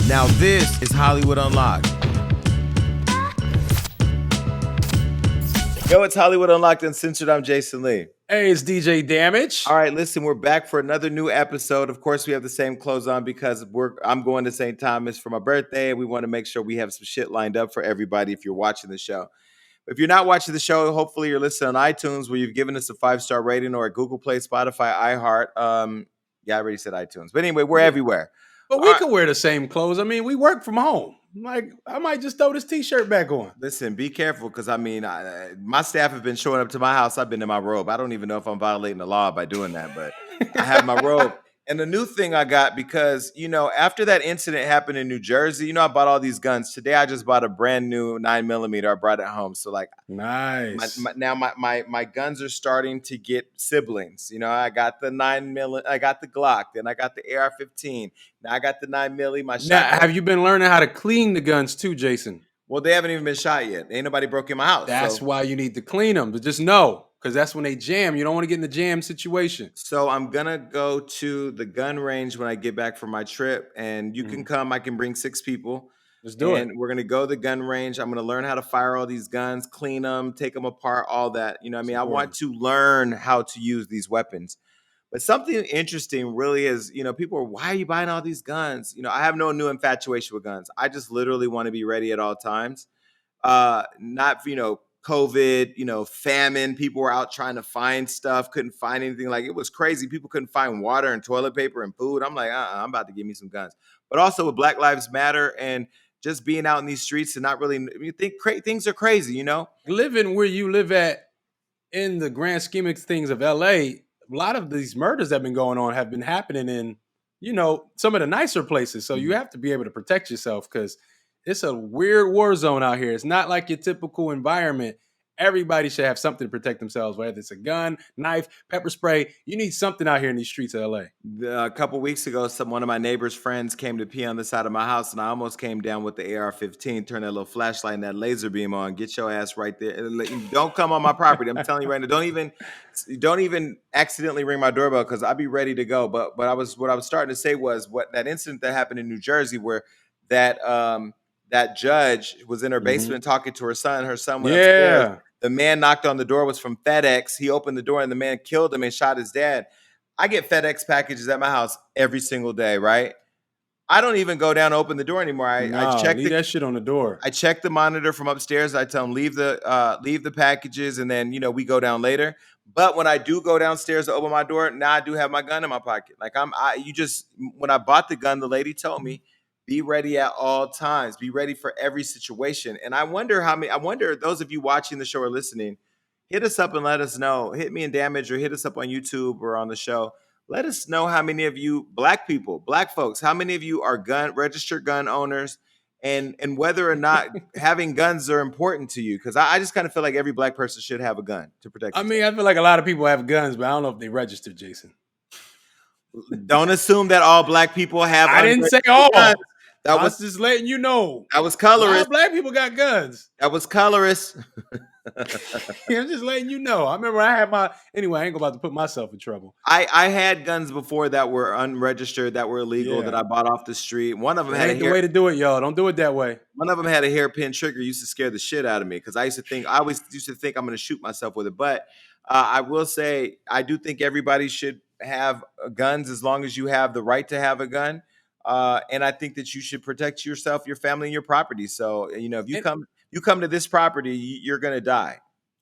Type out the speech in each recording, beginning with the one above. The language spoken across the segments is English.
Now this is Hollywood Unlocked. Yo, it's Hollywood Unlocked Uncensored. I'm Jason Lee. Hey, it's DJ Damage. All right, listen, we're back for another new episode. Of course, we have the same clothes on because I'm going to St. Thomas for my birthday, and we want to make sure we have some shit lined up for everybody if you're watching the show. If you're not watching the show, hopefully you're listening on iTunes where you've given us a 5-star rating, or at Google Play, Spotify, iHeart. Yeah, I already said iTunes. But anyway, we're everywhere. But we can wear the same clothes. I mean, we work from home. Like, I might just throw this T-shirt back on. Listen, be careful because, my staff have been showing up to my house. I've been in my robe. I don't even know if I'm violating the law by doing that, but I have my robe. And the new thing I got, because, after that incident happened in New Jersey, I bought all these guns. Today, I just bought a brand new 9mm. I brought it home. So, nice. My guns are starting to get siblings. I got the 9mm, I got the Glock, then I got the AR-15. Now I got the 9mm. Now, have you been learning how to clean the guns too, Jason? Well, they haven't even been shot yet. Ain't nobody broke in my house. That's why you need to clean them. But just know, because that's when they jam. You don't want to get in the jam situation. So I'm going to go to the gun range when I get back from my trip. And you can come. I can bring 6 people. Let's do it. And we're going to go to the gun range. I'm going to learn how to fire all these guns, clean them, take them apart, all that. I want to learn how to use these weapons. But something interesting really is, people are, why are you buying all these guns? I have no new infatuation with guns. I just literally want to be ready at all times. Not, COVID, famine. People were out trying to find stuff, couldn't find anything. Like, it was crazy. People couldn't find water and toilet paper and food. I'm like, I'm about to give me some guns. But also with Black Lives Matter and just being out in these streets and not really, you think things are crazy, Living where you live at in the grand scheme of things of LA, a lot of these murders that have been going on have been happening in, some of the nicer places. So you have to be able to protect yourself because it's a weird war zone out here. It's not like your typical environment. Everybody should have something to protect themselves, whether it's a gun, knife, pepper spray. You need something out here in these streets of LA. A couple weeks ago, one of my neighbor's friends came to pee on the side of my house, and I almost came down with the AR-15, turn that little flashlight and that laser beam on. Get your ass right there. Don't come on my property. I'm telling you right now. Don't even accidentally ring my doorbell because I'll be ready to go. But what I was starting to say was what that incident that happened in New Jersey where that judge was in her basement talking to her son. Her son went upstairs. The man knocked on the door, was from FedEx. He opened the door and the man killed him and shot his dad. I get FedEx packages at my house every single day, right? I don't even go down to open the door anymore. I check leave that shit on the door. I check the monitor from upstairs. I tell them leave the packages, and then we go down later. But when I do go downstairs to open my door, now I do have my gun in my pocket. Like when I bought the gun, the lady told me, be ready at all times. Be ready for every situation. And I wonder those of you watching the show or listening, hit us up and let us know. Hit me and Damage or hit us up on YouTube or on the show. Let us know how many of you black folks, how many of you are registered gun owners and whether or not having guns are important to you. Because I just kind of feel like every black person should have a gun to protect themselves. I mean, I feel like a lot of people have guns, but I don't know if they registered, Jason. Don't assume that all black people have. I didn't say all. Guns. I was just letting you know. That was colorist. All black people got guns. That was colorist. I'm just letting you know. I remember I had anyway, I ain't about to put myself in trouble. I had guns before that were unregistered, that were illegal, that I bought off the street. One of them had the way to do it, y'all. Don't do it that way. One of them had a hairpin trigger. Used to scare the shit out of me because I always used to think I'm going to shoot myself with it. But I will say, I do think everybody should have guns as long as you have the right to have a gun. And I think that you should protect yourself, your family, and your property. So, if you come to this property, you're going to die.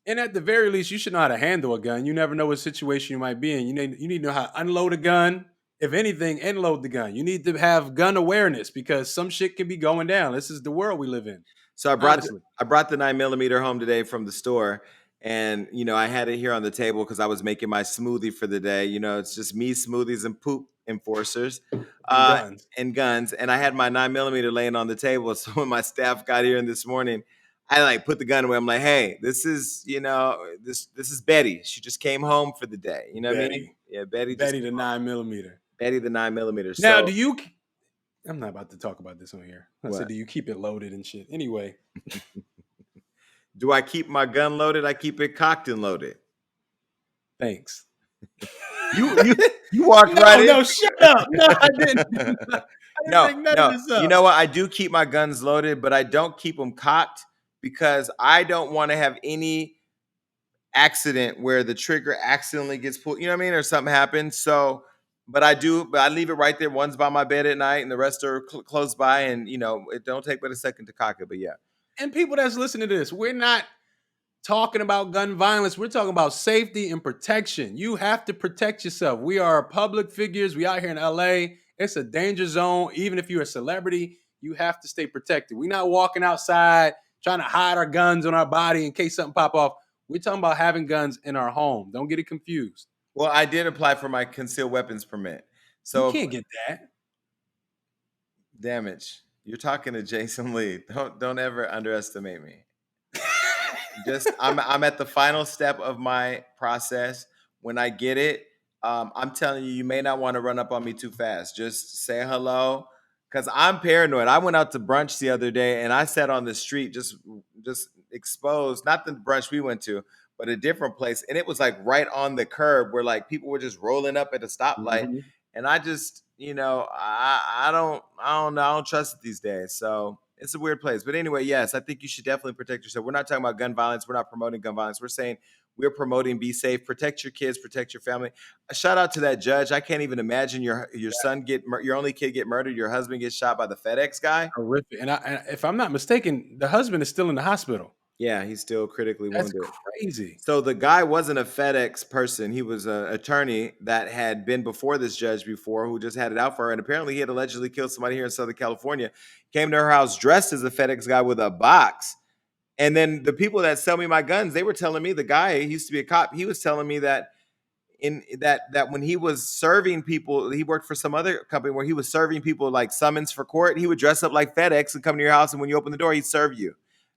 And at the very least, you should know how to handle a gun. You never know what situation you might be in. You need to know how to unload a gun. If anything, unload the gun. You need to have gun awareness because some shit can be going down. This is the world we live in. So I brought the 9mm home today from the store. And, I had it here on the table because I was making my smoothie for the day. It's just me, smoothies, and poop enforcers and guns. And I had my 9mm laying on the table. So when my staff got here this morning, I put the gun away. I'm like, hey, this is this is Betty. She just came home for the day. You know what I mean? Yeah, Betty the 9mm. Betty the 9mm. Now, I'm not about to talk about this on here. I said, do you keep it loaded and shit? Anyway. Do I keep my gun loaded? I keep it cocked and loaded. Thanks. You walked right in. No, shut up. No, I didn't. I didn't No, make none of no. this You up. know what? I do keep my guns loaded, but I don't keep them cocked because I don't want to have any accident where the trigger accidentally gets pulled, you know what I mean, or something happens. So, but I do, but I leave it right there. One's by my bed at night, and the rest are close by, and it don't take but a second to cock it. But yeah, And people that's listening to this, we're not talking about gun violence. We're talking about safety and protection. You have to protect yourself. We are public figures. We out here in LA. It's a danger zone. Even if you're a celebrity, you have to stay protected. We're not walking outside trying to hide our guns on our body in case something pop off. We're talking about having guns in our home. Don't get it confused. well, I did apply for my concealed weapons permit. You So, can't get that. damage. You're talking to Jason Lee. Don't ever underestimate me. Just I'm at the final step of my process. When I get it, I'm telling you, you may not want to run up on me too fast. Just say hello, because I'm paranoid. I went out to brunch the other day and I sat on the street, just exposed. Not the brunch we went to, but a different place, and it was like right on the curb where like people were just rolling up at a stoplight, Mhm. and I just I don't know, I don't trust it these days. So it's a weird place. But anyway, yes, I think you should definitely protect yourself. We're not talking about gun violence. We're not promoting gun violence. We're saying we're promoting be safe, protect your kids, protect your family. A shout out to that judge. I can't even imagine your son your only kid get murdered, your husband gets shot by the FedEx guy. Horrific. And if I'm not mistaken, the husband is still in the hospital. Yeah, he's still critically That's wounded. crazy. So the guy wasn't a FedEx person. He was an attorney that had been before this judge before, who just had it out for her. And apparently, he had allegedly killed somebody here in Southern California. Came to her house dressed as a FedEx guy with a box. And then the people that sell me my guns, they were telling me, the guy, he used to be a cop. He was telling me that that when he was serving people, he worked for some other company where he was serving people like summons for court. He would dress up like FedEx and come to your house, and when you open the door, he'd serve you.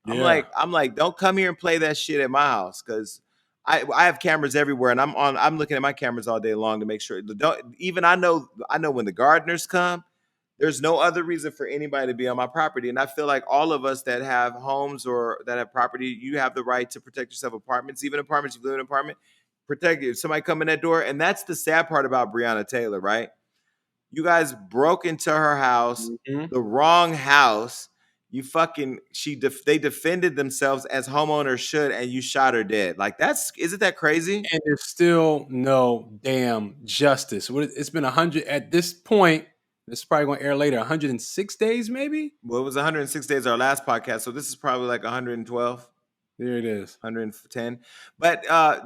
Yeah. I'm like, don't come here and play that shit at my house, because I have cameras everywhere, and I'm looking at my cameras all day long to make sure. Don't even I know when the gardeners come. There's no other reason for anybody to be on my property, and I feel like all of us that have homes or that have property, you have the right to protect yourself. Apartments, even apartments, you live in an apartment, protect you. If somebody come in that door, and that's the sad part about Breonna Taylor, right? You guys broke into her house, Mhm. the wrong house. You fucking they defended themselves as homeowners should, and you shot her dead. Like, that's isn't that crazy? And there's still no damn justice. It's been 100 at this point. This is probably going to air later. 106 days, maybe. Well, it was 106 days our last podcast, so this is probably like 112. There it is. 110. But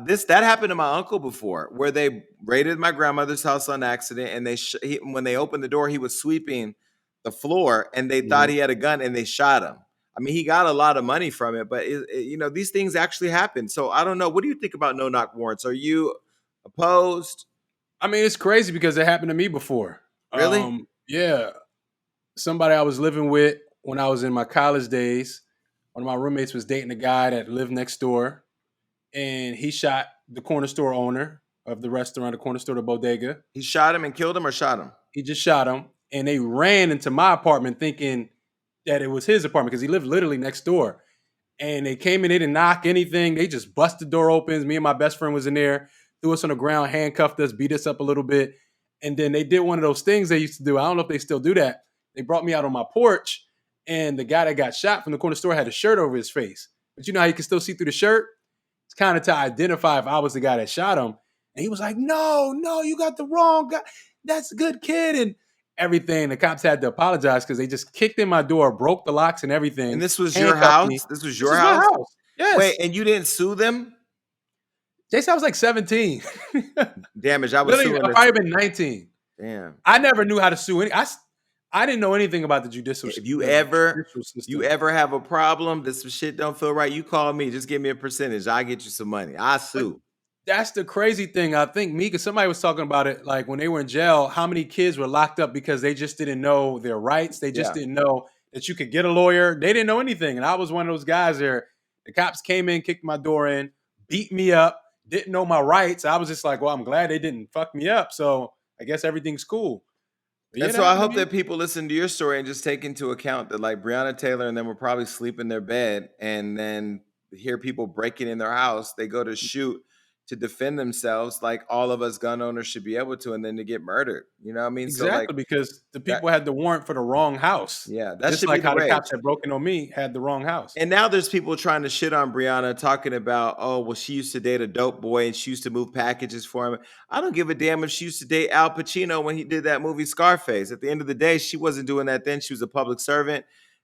this that happened to my uncle before, where they raided my grandmother's house on accident, and when they opened the door, he was sweeping the floor, and they thought Mhm. he had a gun, and they shot him. I mean, he got a lot of money from it, but these things actually happen. So I don't know. What do you think about no knock warrants? Are you opposed? I mean, it's crazy because it happened to me before. Really? Yeah, somebody I was living with when I was in my college days. One of my roommates was dating a guy that lived next door, and he shot the corner store owner of the restaurant, the corner store, the bodega. He shot him and killed him, or shot him? He just shot him, and they ran into my apartment thinking that it was his apartment because he lived literally next door. And they came in, they didn't knock anything. They just bust the door open. Me and my best friend was in there, threw us on the ground, handcuffed us, beat us up a little bit. And then they did one of those things they used to do. I don't know if they still do that. They brought me out on my porch, and the guy that got shot from the corner store had a shirt over his face. But you know how you can still see through the shirt? It's kind of to identify if I was the guy that shot him. And he was like, no, you got the wrong guy. That's a good kid. And everything. The cops had to apologize because they just kicked in my door, broke the locks and And everything, this was your handcuffed me. house? This was This your is my house? house. Wait, Yes. and you didn't sue them? Jason, I was like 17. Damage. I was Literally, suing I've this. probably been 19. Damn. I never knew how to sue any. I didn't know anything about the judicial If you the ever judicial system. you ever have a problem, this shit don't feel right, you call me. Just give me a percentage. I get you some money. I But sue. that's the crazy thing. I think me, because somebody was talking about it, like when they were in jail, how many kids were locked up because they just didn't know their rights. They just Yeah. didn't know that you could get a lawyer. They didn't know anything. And I was one of those guys there. The cops came in, kicked my door in, beat me up, didn't know my rights. I was just like, well, I'm glad they didn't fuck me up. So I guess everything's cool. But yeah, And that so I happened to hope me. that people listen to your story and just take into account that, like, Breonna Taylor and them were probably sleep in their bed, and then hear people breaking in their house. They go to shoot. to defend themselves, like all of us gun owners should be able to, and then to get murdered. You know what I mean? So like Exactly, because the that, people had the warrant for the wrong house. yeah, that Just should be like the how the rage. cops that broke in on me had the wrong house. And now there's people trying to shit on Brianna, talking about, oh, well, she used to date a dope boy and she used to move packages for him. I don't give a damn if she used to date Al Pacino when he did that movie Scarface. At the end of the day, she wasn't doing that then. She was a public servant,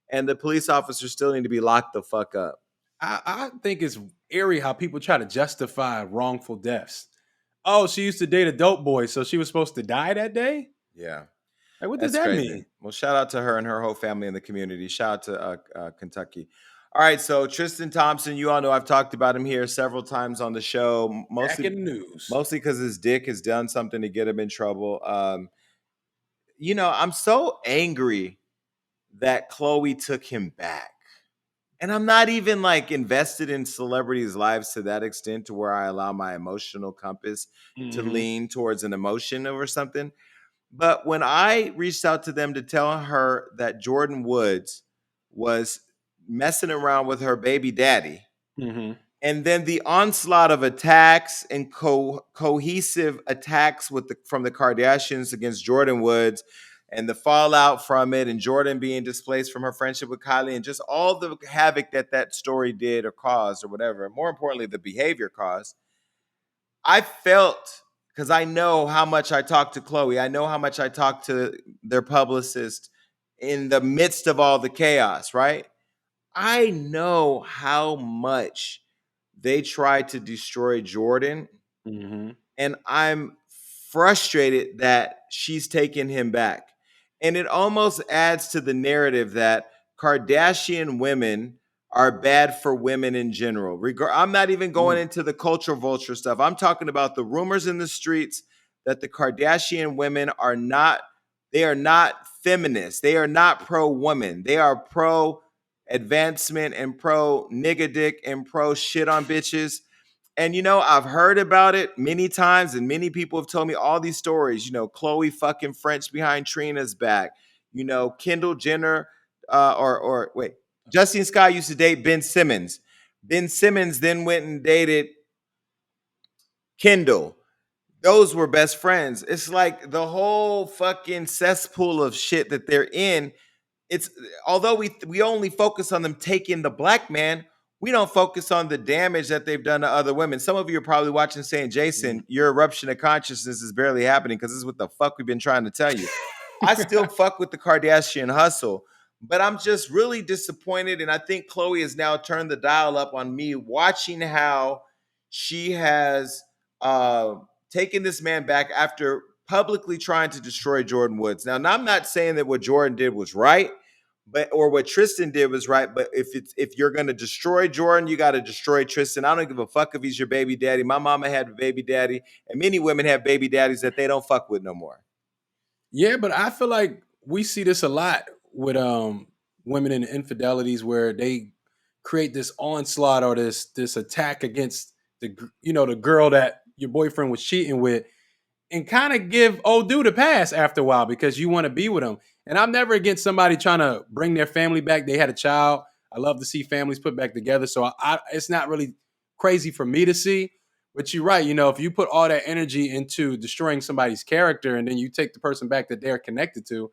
and the police officers still need to be locked the fuck up. I think it's eerie how people try to justify wrongful deaths. Oh, she used to date a dope boy, so she was supposed to die that day? Yeah, Like, what does that's that crazy. mean? Well, shout out to her and her whole family in the community. Shout out to Kentucky. All right, so Tristan Thompson, you all know I've talked about him here several times on the show, Back mostly in the news. mostly because his dick has done something to get him in trouble. I'm so angry that Chloe took him back. And I'm not even like invested in celebrities' lives to that extent to where I allow my emotional compass to Hmm. lean towards an emotion or something. But when I reached out to them to tell her that Jordan Woods was messing around with her baby daddy, Hmm. and then the onslaught of attacks and cohesive attacks from the Kardashians against Jordan Woods, and the fallout from it, and Jordan being displaced from her friendship with Kylie, and just all the havoc that story did or caused or whatever. More importantly, the behavior caused. I felt, because I know how much I talked to Chloe, I know how much I talked to their publicist in the midst of all the chaos, right? I know how much they tried to destroy Jordan, Hmm. and I'm frustrated that she's taken him back. And it almost adds to the narrative that Kardashian women are bad for women in general. I'm not even going into the culture vulture stuff. I'm talking about the rumors in the streets that the Kardashian women are not, they are not feminists. They are not pro woman. They are pro advancement and pro nigga dick and pro shit on bitches. And I've heard about it many times, and many people have told me all these stories. Chloe fucking French behind Trina's back. Kendall Jenner, or wait, Justine Scott used to date Ben Simmons. Ben Simmons then went and dated Kendall. Those were best friends. It's like the whole fucking cesspool of shit that they're in. It's although we only focus on them taking the black man, we don't focus on the damage that they've done to other women. Some of you are probably watching saying, Hmm. Jason, your eruption of consciousness is barely happening because this is what the fuck we've been trying to tell you. I still fuck with the Kardashian hustle, but I'm just really disappointed. And I think Chloe has now turned the dial up on me watching how she has uh, taken this man back after publicly trying to destroy Jordan Woods. Now, I'm not saying that what Jordan did was right, or what Tristan did was right. But if you're gonna destroy Jordan, you got to destroy Tristan. I don't give a fuck if he's your baby daddy. My mama had a baby daddy, and many women have baby daddies that they don't fuck with no more. Yeah, but I feel like we see this a lot with women in infidelities where they create this onslaught or this attack against the girl that your boyfriend was cheating with, and kind of give old dude a pass after a while because you want to be with him. And I'm never against somebody trying to bring their family back. They had a child. I love to see families put back together. So it's not really crazy for me to see. But you're right. If you put all that energy into destroying somebody's character and then you take the person back that they're connected to,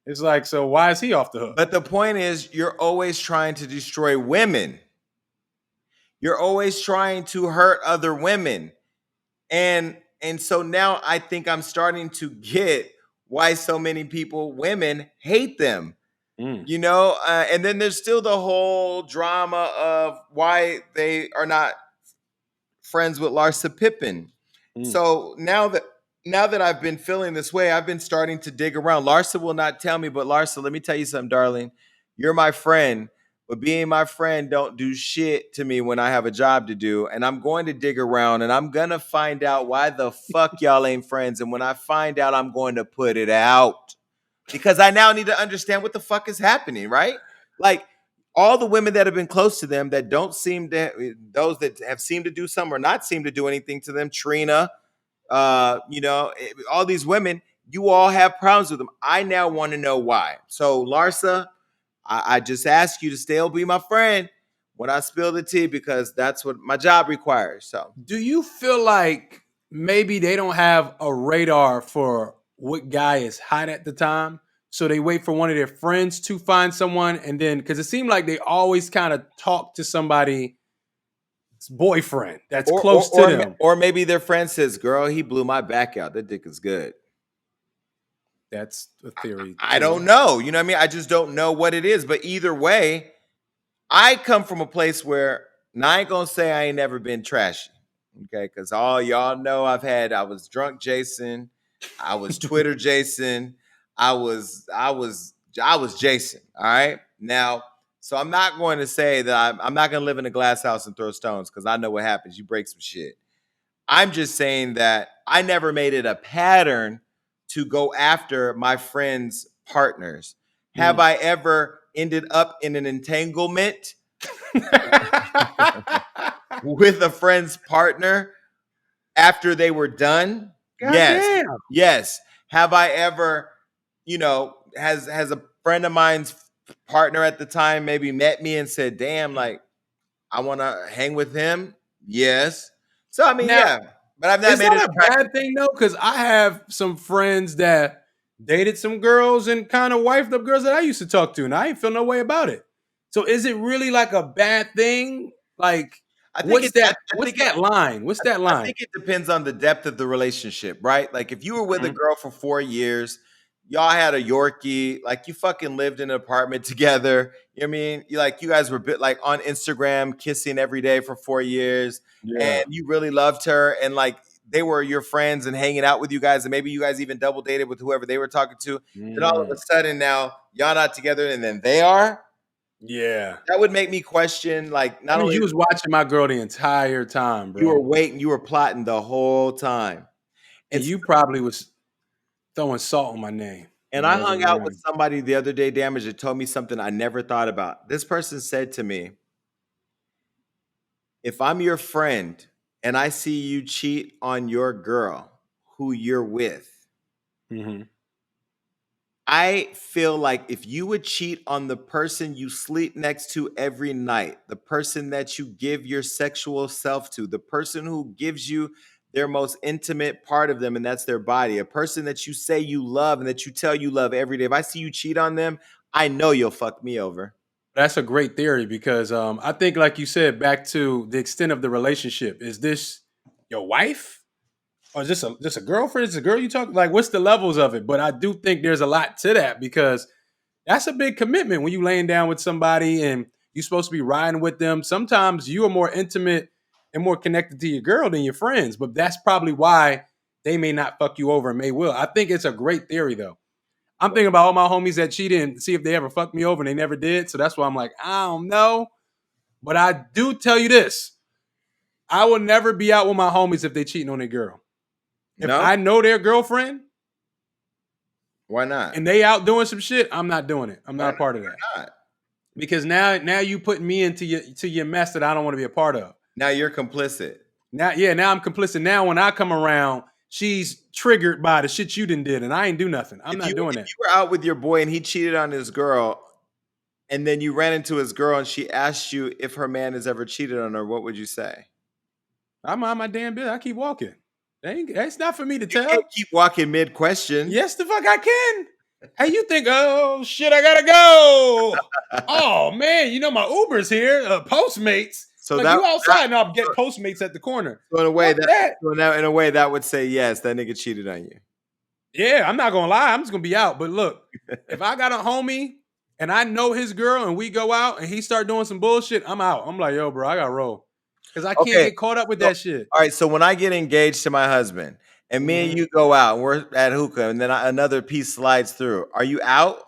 it's like, so why is he off the hook? But the point is, you're always trying to destroy women. You're always trying to hurt other women. And so now I think I'm starting to get why so many women hate them. Mm, And then there's still the whole drama of why they are not friends with Larsa Pippen. mm. So now that I've been feeling this way, I've been starting to dig around. Larsa will not tell me, but Larsa, let me tell you something, darling. You're my friend, but being my friend don't do shit to me when I have a job to do. And I'm going to dig around and I'm gonna find out why the fuck y'all ain't friends. And when I find out, I'm going to put it out. Because I now need to understand what the fuck is happening, right? Like all the women that have been close to them that don't seem to, those that have seemed to do some or not seem to do anything to them, Trina, all these women, you all have problems with them. I now want to know why. So Larsa, I just ask you to still be my friend. when I spill the tea because that's what my job requires. So Do you feel like maybe they don't have a radar for what guy is hot at the time? So they wait for one of their friends to find someone, and then because it seemed like they always kind of talk to somebody's boyfriend that's or close to them. or maybe their friend says, "Girl, he blew my back out. That dick is good." That's a theory I don't too. know. You know what I mean? I just don't know what it is. But either way, I come from a place where now I ain't gonna say I ain't never been trashy. Okay, because all y'all know I was drunk Jason, I was Twitter Jason, I was Jason. All right. Now, so I'm not going to say that I'm not gonna live in a glass house and throw stones because I know what happens. You break some shit. I'm just saying that I never made it a pattern to go after my friends' partners. Have Mm. I ever ended up in an entanglement with a friend's partner after they were done? God Yes. damn. Yes. Have I ever, has a friend of mine's partner at the time maybe met me and said, "Damn, like I want to hang with him?" Yes. So I mean, Now, yeah, but I've not is made that it a a practice. bad thing though? Because I have some friends that dated some girls and kind of wifed up girls that I used to talk to, and I ain't feel no way about it. So is it really like a bad thing? Like, I think what's it. that? What's that line? What's that I line? think it depends on the depth of the relationship, right? Like if you were with a Mhm. girl for 4 years, y'all had a Yorkie, like you fucking lived in an apartment together. You know what I mean? You guys were bit like on Instagram kissing every day for 4 years, and Yeah. you really loved her, and like they were your friends and hanging out with you guys, and maybe you guys even double dated with whoever they were talking to. Then all of a Mm. sudden now y'all not together, and then they are. Yeah. That would make me question, like, I not mean, only you was watching my girl the entire time, you were bro, waiting, you were plotting the whole time. and And you probably was throwing salt on my name And when I I wasn't hung out with around. somebody the other day, Damage, that told me something I never thought about. This person said to me, "If I'm your friend and I see you cheat on your girl who you're with, Hmm. I feel like if you would cheat on the person you sleep next to every night, the person that you give your sexual self to, the person who gives you their most intimate part of them, and that's their body, a person that you say you love and that you tell you love every day, if I see you cheat on them, I know you'll fuck me over." That's a great theory because I think, like you said, back to the extent of the relationship. Is this your wife or just a girlfriend? Is a girl you talk like? What's the levels of it? But I do think there's a lot to that because that's a big commitment when you laying down with somebody and you're supposed to be riding with them. Sometimes you are more intimate and more connected to your girl than your friends, but that's probably why they may not fuck you over and may will. I think it's a great theory though. I'm thinking about all my homies that cheated and see if they ever fucked me over and they never did. So that's why I'm like, I don't know. But I do tell you this. I will never be out with my homies if they cheating on their girl. If No? I know their girlfriend Why not? and they out doing some shit, I'm not doing it. I'm Why not a not? part of that. Why not? Because now you putting me into your mess that I don't want to be a part of. Now you're complicit. Now I'm complicit. Now when I come around, she's triggered by the shit you done did, and I ain't do nothing. I'm If not you doing if that. you were out with your boy and he cheated on his girl, and then you ran into his girl and she asked you if her man has ever cheated on her, what would you say? I mind my damn business. I keep walking. It's not for me to You can't tell. keep walking mid question. Yes, the fuck I can. Hey, you think, oh shit, I gotta go. Oh man, my Uber's here. Postmates. So Like that, you outside and I'll get Postmates at the corner. so in a way Fuck that that. in a way that would say yes, that nigga cheated on you. Yeah, I'm not gonna lie. I'm just gonna be out. But look, if I got a homie and I know his girl and we go out and he start doing some bullshit, I'm out. I'm like, yo, bro, I gotta roll. Cause I can't Okay. get caught up with So that shit. all right, so when I get engaged to my husband and me and Mhm. you go out and we're at hookah and then another piece slides through, are you out?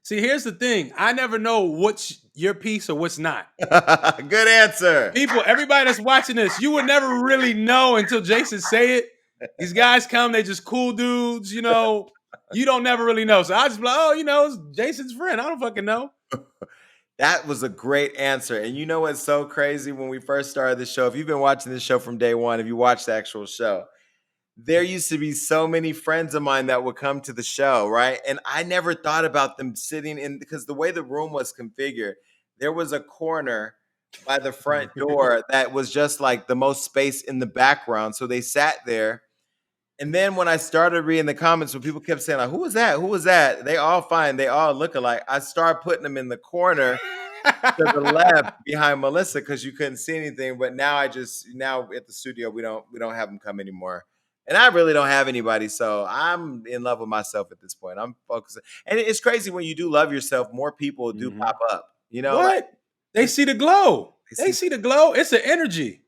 See, here's the thing. I never know what's your piece or what's not. Good answer. People, everybody that's watching this, you would never really know until Jason say it. These guys come, they just cool dudes, You don't never really know. So I just be like, oh, it's Jason's friend. I don't fucking know. That was a great answer. And you know what's so crazy when we first started the show? If you've been watching this show from day one, if you watched the actual show, there used to be so many friends of mine that would come to the show, right? And I never thought about them sitting in because the way the room was configured, there was a corner by the front door that was just like the most space in the background. So they sat there. And then when I started reading the comments, when people kept saying, like, who was that? Who was that? They all fine. They all look alike. I started putting them in the corner to the left behind Melissa because you couldn't see anything. But now now at the studio we don't have them come anymore. And I really don't have anybody, so I'm in love with myself at this point. I'm focusing, and it's crazy when you do love yourself, more people do Mhm. pop up. Like What? They see the glow. they They see the glow. It's an energy.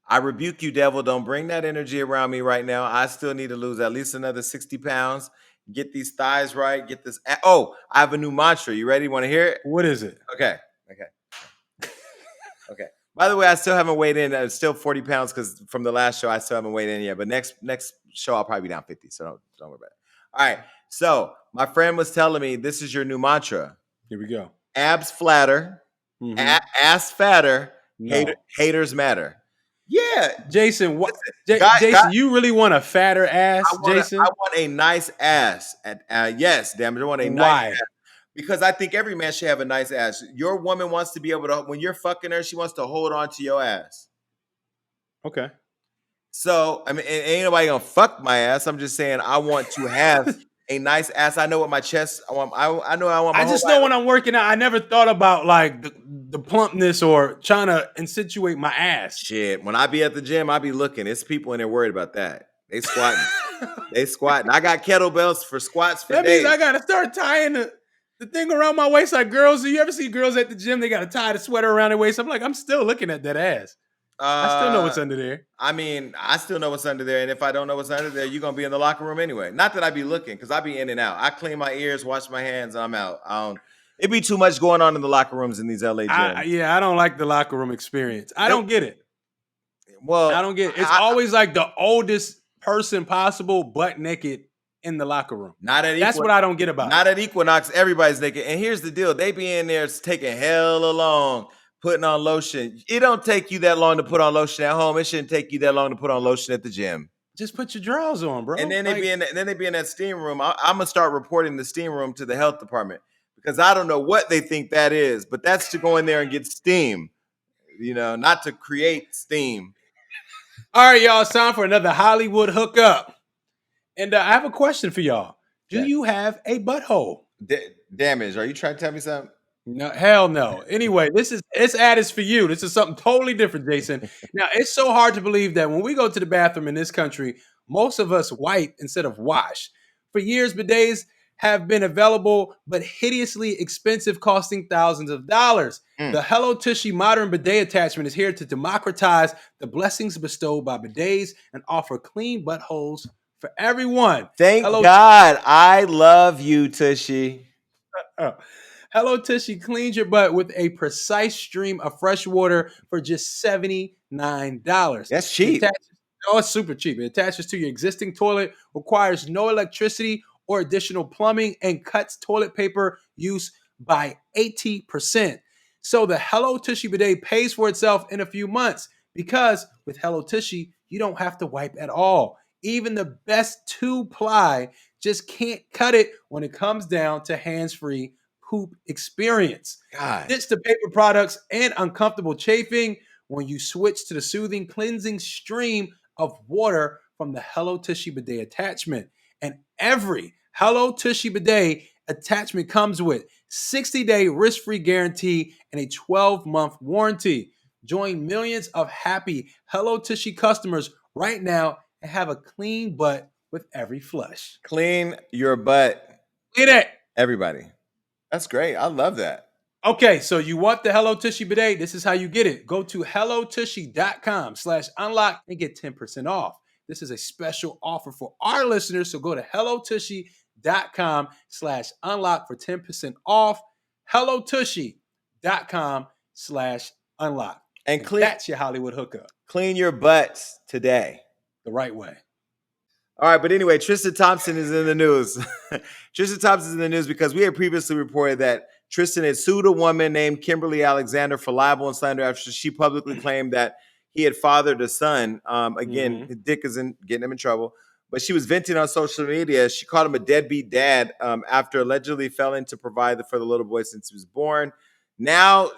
I rebuke you, devil. Don't bring that energy around me right now. I still need to lose at least another 60 pounds. Get these thighs right. Get this. Oh, I have a new mantra. You ready? Want to hear it? What is it? Okay. Okay. By the way, I still haven't weighed in. Still 40 pounds because from the last show, I still haven't weighed in yet. But next show, I'll probably be down 50. So don't worry about it. All right. So my friend was telling me this is your new mantra. Here we go. Abs flatter, ass fatter, No. haters matter. Yeah, Jason, what? Listen, Jason, you really want a fatter ass, Jason? I want a nice ass. Yes, damn it, I want a nice Why? ass. Because I think every man should have a nice ass. Your woman wants to be able to, when you're fucking her, she wants to hold on to your ass. Okay. So, I mean, ain't nobody gonna fuck my ass. I'm just saying I want to have a nice ass. I know what my chest, I know I want my I just know when I'm working out, I never thought about like the plumpness or trying to insinuate my ass. Shit, when I be at the gym, I be looking. It's people in there worried about that. They squatting. They squatting. I got kettlebells for squats for That days. means I gotta start tying the thing around my waist like girls. Do you ever see girls at the gym? They gotta tie the sweater around their waist. I'm like, I'm still looking at that ass. I still know what's under there. I mean, I still know what's under there, and if I don't know what's under there, you're gonna be in the locker room anyway. Not that I be looking, because I be in and out. I clean my ears, wash my hands, I'm out. It be too much going on in the locker rooms in these LA gyms. I don't like the locker room experience. I don't get it. Well, I don't get it. It's always like the oldest person possible, butt naked in the locker room. That's what I don't get about it. Not at Equinox, everybody's naked. And here's the deal: they be in there taking hella long, putting on lotion. It don't take you that long to put on lotion at home. It shouldn't take you that long to put on lotion at the gym. Just put your drawers on, bro. And then they be in that steam room. I'm gonna start reporting the steam room to the health department because I don't know what they think that is, but that's to go in there and get steam. Not to create steam. All right, y'all. It's time for another Hollywood hookup. And I have a question for y'all. Do you have a butthole? Damage. Are you trying to tell me something? No, hell no. Anyway, this ad is for you. This is something totally different, Jason. Now, it's so hard to believe that when we go to the bathroom in this country, most of us wipe instead of wash. For years, bidets have been available, but hideously expensive, costing thousands of dollars. The Hello Tushy modern bidet attachment is here to democratize the blessings bestowed by bidets and offer clean buttholes for everyone. Thank God. I love you, Tushy. Hello Tushy cleans your butt with a precise stream of fresh water for just $79. That's cheap. It's super cheap. It attaches to your existing toilet, requires no electricity or additional plumbing, and cuts toilet paper use by 80%. So the Hello Tushy bidet pays for itself in a few months because with Hello Tushy, you don't have to wipe at all. Even the best 2-ply just can't cut it when it comes down to hands-free poop experience. God. Ditch the paper products and uncomfortable chafing when you switch to the soothing, cleansing stream of water from the Hello Tushy bidet attachment. And every Hello Tushy bidet attachment comes with 60-day risk-free guarantee and a 12-month warranty. Join millions of happy Hello Tushy customers right now and have a clean butt with every flush. Clean your butt. Clean it. Everybody. That's great. I love that. Okay, so you want the Hello Tushy bidet? This is how you get it. Go to hellotushy.com/unlock and get 10% off. This is a special offer for our listeners, so go to hellotushy.com/unlock for 10% off. hellotushy.com/unlock. And that's your Hollywood hookup. Clean your butts today. The right way. All right, but anyway, Tristan Thompson is in the news. Tristan Thompson is in the news because we had previously reported that Tristan had sued a woman named Kimberly Alexander for libel and slander after she publicly claimed that he had fathered a son. Again, Dick isn't getting him in trouble. But she was venting on social media. She called him a deadbeat dad after allegedly failing to provide for the little boy since he was born. Now,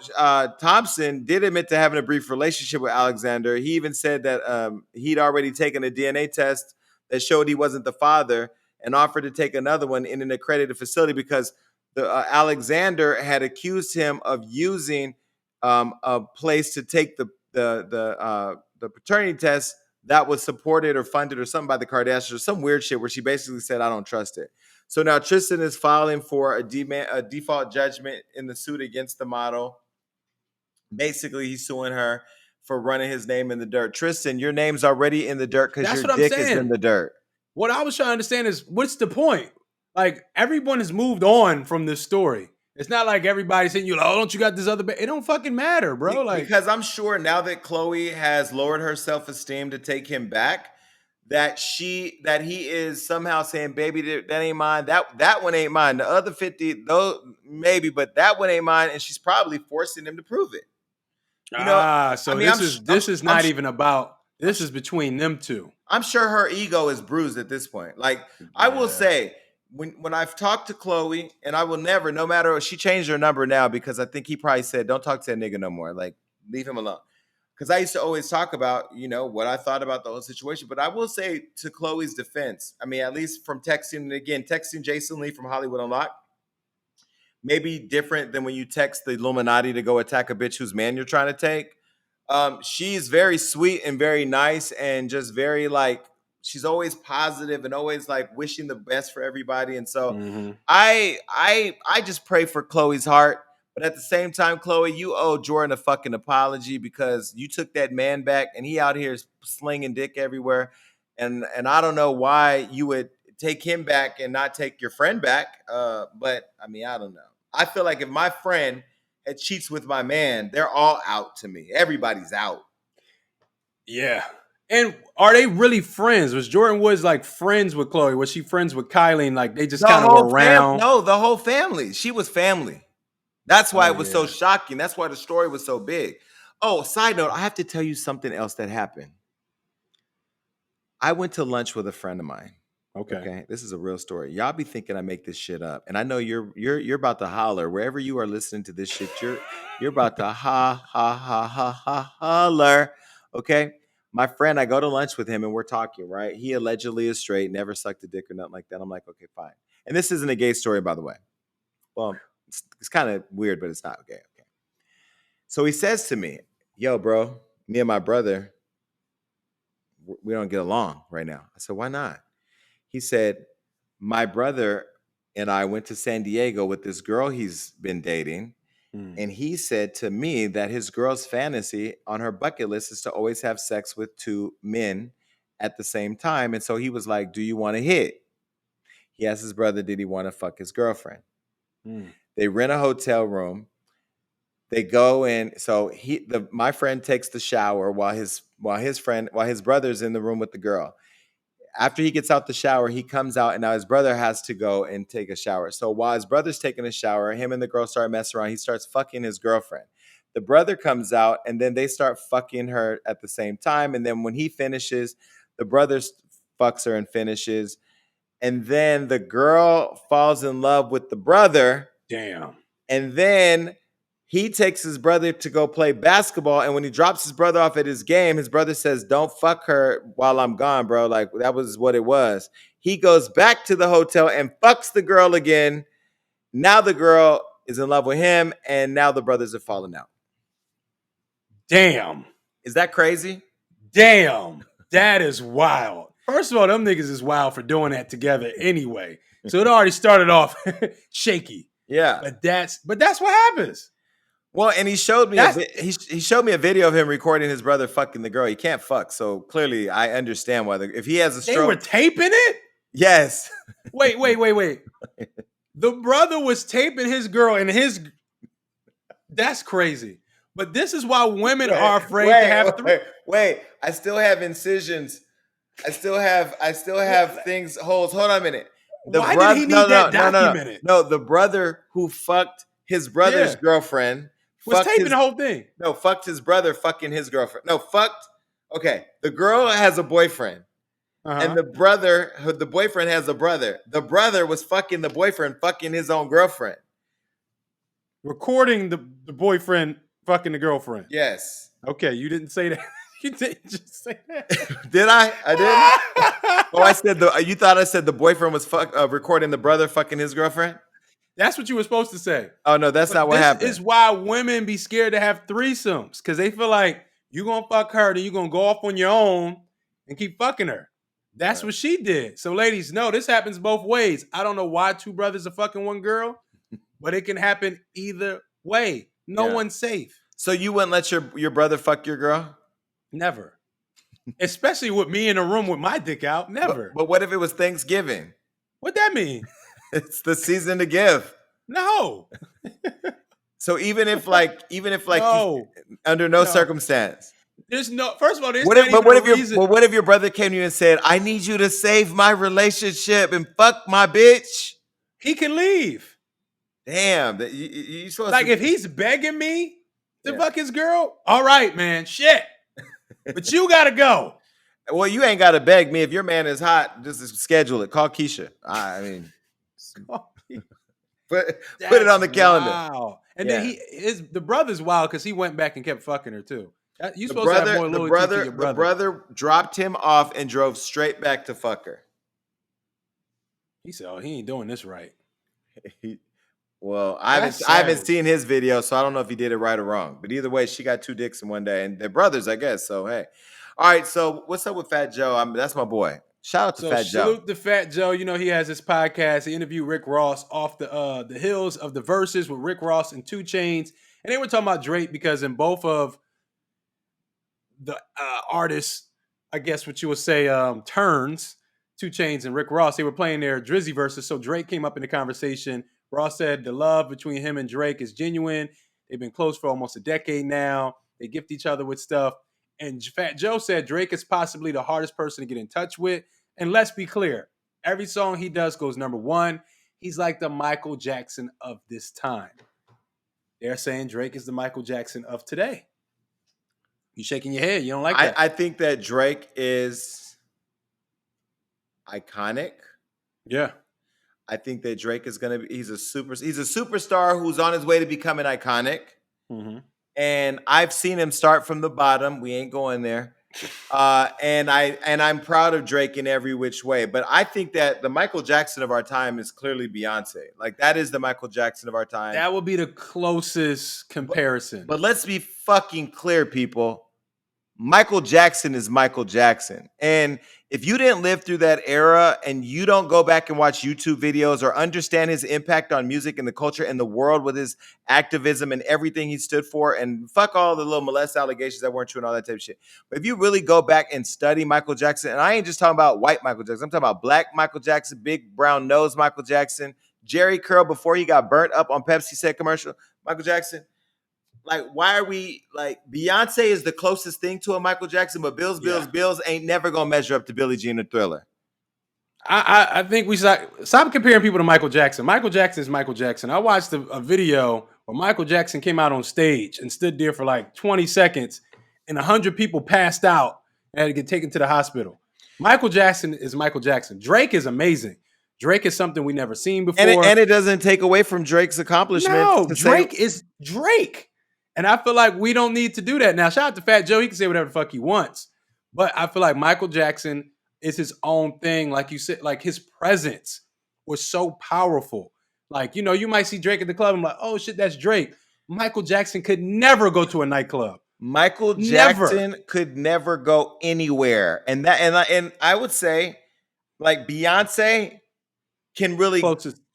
Thompson did admit to having a brief relationship with Alexander. He even said that he'd already taken a DNA test that showed he wasn't the father and offered to take another one in an accredited facility because the Alexander had accused him of using a place to take the paternity test that was supported or funded or something by the Kardashians or some weird shit where she basically said, I don't trust it. So now Tristan is filing for a default judgment in the suit against the model. Basically, he's suing her for running his name in the dirt. Tristan, your name's already in the dirt because That's your what I'm dick is in saying. the dirt. What I was trying to understand is what's the point? Like everyone has moved on from this story. It's not like everybody's saying you, like, oh, don't you got this other? It don't fucking matter, bro. Like, Because I'm sure now that Chloe has lowered her self-esteem to take him back, that he is somehow saying, baby, that ain't mine. That one ain't mine. The other 50, though, maybe, but that one ain't mine. And she's probably forcing him to prove it. You know, I so mean, this is not even about. This is between them two. I'm sure her ego is bruised at this point. Like, I will say, when I've talked to Chloe, and I will never, no matter, she changed her number now because I think he probably said, don't talk to that nigga no more. Like, leave him alone. Because I used to always talk about, what I thought about the whole situation. But I will say, to Chloe's defense, I mean, at least from texting, and again, texting Jason Lee from Hollywood Unlocked, maybe different than when you text the Illuminati to go attack a bitch whose man you're trying to take. She's very sweet and very nice and just very like, she's always positive and always like wishing the best for everybody. And so I just pray for Chloe's heart. But at the same time, Chloe, you owe Jordan a fucking apology because you took that man back and he out here slinging dick everywhere. And I don't know why you would take him back and not take your friend back. But I mean, I don't know. I feel like if my friend that cheats with my man, they're all out to me. Everybody's out. Yeah. And are they really friends? Was Jordan Woods like friends with Chloe? Was she friends with Kylie? And like they just kind of were around? No, the whole family. She was family. That's why Oh, it was so yeah. shocking. That's why the story was so big. Oh, side note, I have to tell you something else that happened. I went to lunch with a friend of mine. Okay, this is a real story. Y'all be thinking I make this shit up, and I know you're about to holler wherever you are listening to this shit. You're about to holler. Okay, my friend, I go to lunch with him and we're talking. Right, he allegedly is straight, never sucked a dick or nothing like that. I'm like, okay, fine. And this isn't a gay story, by the way. Well, it's kind of weird, but it's not okay. Okay. So he says to me, "Yo, bro, me and my brother, we don't get along right now." I said, "Why not?" He said, my brother and I went to San Diego with this girl he's been dating. And he said to me that his girl's fantasy on her bucket list is to always have sex with two men at the same time. And so he was like, do you want to hit? He asked his brother, did he want to fuck his girlfriend? They rent a hotel room. They go in. So my friend takes the shower while his brother's in the room with the girl. After he gets out the shower, he comes out, and now his brother has to go and take a shower. So while his brother's taking a shower, him and the girl start messing around. He starts fucking his girlfriend. The brother comes out, and then they start fucking her at the same time. And then when he finishes, the brother fucks her and finishes. And then the girl falls in love with the brother. Damn. And then he takes his brother to go play basketball. And when he drops his brother off at his game, his brother says, don't fuck her while I'm gone, bro. Like, that was what it was. He goes back to the hotel and fucks the girl again. Now the girl is in love with him. And now the brothers have fallen out. Damn. Is that crazy? Damn. That is wild. First of all, them niggas is wild for doing that together anyway. So it already started off shaky. Yeah. But that's what happens. Well, and he showed me he showed me a video of him recording his brother fucking the girl. He can't fuck, so clearly I understand why. If he has a stroke, they were taping it. Yes. Wait. The brother was taping his girl, and that's crazy. But this is why women are afraid to have. Wait, I still have incisions. I still have things. Hold on a minute. Why did he need that documented? No, the brother who fucked his brother's girlfriend was taping the whole thing. No, fucked his brother fucking his girlfriend. No, fucked. Okay, the girl has a boyfriend. And the boyfriend has a brother. The brother was fucking the boyfriend, fucking his own girlfriend. recording the boyfriend fucking the girlfriend. Yes. Okay, you didn't say that. You didn't just say that. Did I? I didn't. Oh, I said you thought I said the boyfriend was recording the brother fucking his girlfriend? That's what you were supposed to say. Oh no, that's But not what this happened. is why women be scared to have threesomes, because they feel like you gonna fuck her, then you gonna go off on your own and keep fucking her. That's Right. what she did. So, ladies, no, this happens both ways. I don't know why two brothers are fucking one girl, but it can happen either way. No Yeah. one's safe. So you wouldn't let your brother fuck your girl? Never. Especially with me in a room with my dick out. Never. But what if it was Thanksgiving? What that mean? It's the season to give. No. So even if No. under no No. circumstance. There's no. First of all, there's What not if, but even what a if your reason. well, what if your brother came to you and said, "I need you to save my relationship and fuck my bitch"? He can leave. Damn, you supposed Like to, if he's begging me to Yeah. fuck his girl, all right, man, shit. But you gotta go. Well, you ain't got to beg me. If your man is hot, just schedule it. Call Keisha. I mean, put it on the calendar. Wow. And Yeah. then the brother's wild because he went back and kept fucking her too. You supposed to have more loyalty to your brother. The brother dropped him off and drove straight back to fuck her. He said, "Oh, he ain't doing this right." Well, I haven't seen his video, so I don't know if he did it right or wrong. But either way, she got two dicks in one day, and they're brothers, I guess. So hey, all right. So what's up with Fat Joe? That's my boy. Shout out to Fat Joe. Salute to Fat Joe. You know he has his podcast. He interviewed Rick Ross off the hills of the Verses with Rick Ross and 2 Chainz, and they were talking about Drake because in both of the artists, I guess what you would say, turns, 2 Chainz and Rick Ross, they were playing their Drizzy verses. So Drake came up in the conversation. Ross said the love between him and Drake is genuine. They've been close for almost a decade now. They gift each other with stuff. And Fat Joe said Drake is possibly the hardest person to get in touch with. And let's be clear, every song he does goes number one. He's like the Michael Jackson of this time. They're saying Drake is the Michael Jackson of today. You shaking your head. You don't like that. I think that Drake is iconic. Yeah. I think that Drake is gonna be. He's a superstar who's on his way to becoming iconic. Mm-hmm. And I've seen him start from the bottom. We ain't going there. And I'm proud of Drake in every which way. But I think that the Michael Jackson of our time is clearly Beyonce. Like that is the Michael Jackson of our time. That would be the closest comparison. But let's be fucking clear, people. Michael Jackson is Michael Jackson. And if you didn't live through that era and you don't go back and watch YouTube videos or understand his impact on music and the culture and the world with his activism and everything he stood for, and fuck all the little molest allegations that weren't true and all that type of shit. But if you really go back and study Michael Jackson, and I ain't just talking about white Michael Jackson, I'm talking about black Michael Jackson, big brown nose Michael Jackson, Jerry curl before he got burnt up on Pepsi set commercial, Michael Jackson. Like, why are we like Beyonce is the closest thing to a Michael Jackson, but Bills ain't never gonna measure up to Billie Jean or Thriller. I think we stop comparing people to Michael Jackson. Michael Jackson is Michael Jackson. I watched a video where Michael Jackson came out on stage and stood there for like 20 seconds, and 100 people passed out and had to get taken to the hospital. Michael Jackson is Michael Jackson. Drake is amazing. Drake is something we never seen before, and it doesn't take away from Drake's accomplishment. No, Drake is Drake. And I feel like we don't need to do that. Now, shout out to Fat Joe. He can say whatever the fuck he wants. But I feel like Michael Jackson is his own thing. Like you said, like his presence was so powerful. Like, you know, you might see Drake at the club and I'm like, oh shit, that's Drake. Michael Jackson could never go to a nightclub. Michael Jackson could never go anywhere. And I would say, like, Beyonce can really